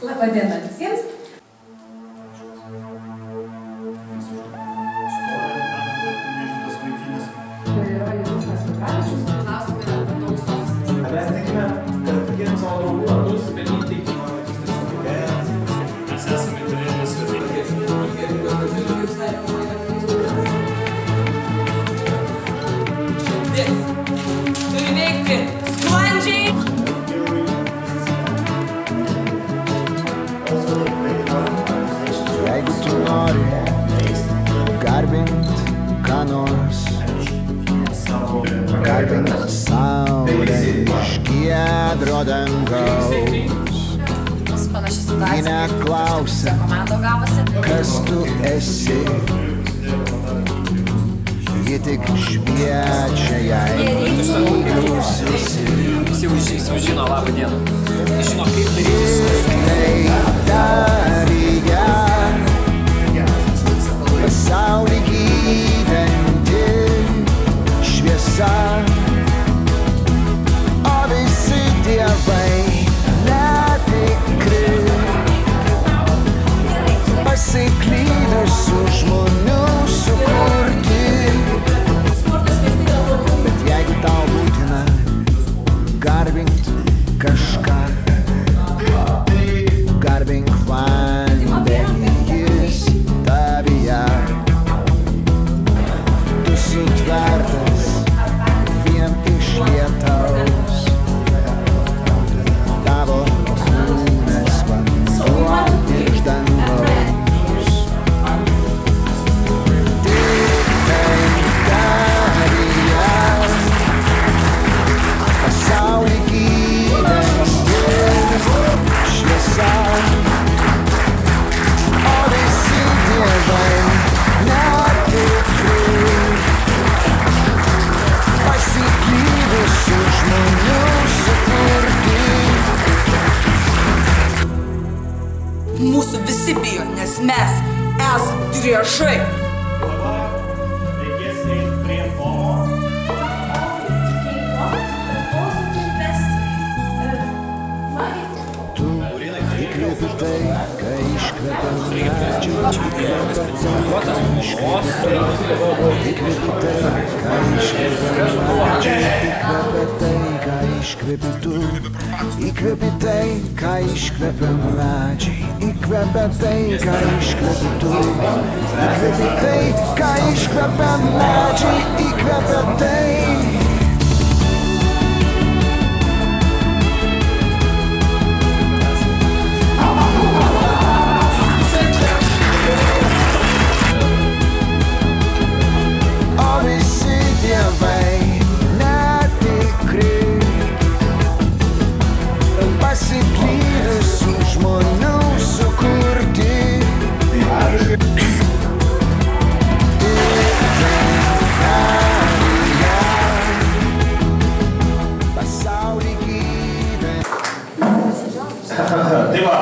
Labą dieną visiems. Jeigu tu nori garbint ką nors, garbink saulę iš giedro dangaus. Ji neklausia, kas tu esi, ji tik šviečia jai įkliusiusi. Visi žino labą dieną. Žino kaip pasaulį gyventi šviesa, o visi dievai netikri, pasiklydusių žmonių sukurti. Bet jeigu tau būtina garbint kažką, garbink vandenį, jis tavyje. Tu sutvertas vien iš lietaus, tavo kūnas vanduo iš dangaus. Tik tai tavyje pasaulį gyventi šviesa, o visi dievai netikri, pasiklydusių žmonių sukurti. Mūsų visi bijo, nes mes esam driežai. Reikės eiti prie Tomo. Tu įkvėpi tai, ką iškvėpia medžiai, įkvėpi tai, ką iškvėpia medžiai, įkvėpi tu, įkvėpi tai, ką iškvėpia medžiai, įkvėpia tai, ką iškvėpi tu, įkvėpi tai, ką iškvėpia medžiai, įkvėpia tai. Dievai netikri, pasiklydusių žmonių sukurti. Pasaulį gyventi. Tai va,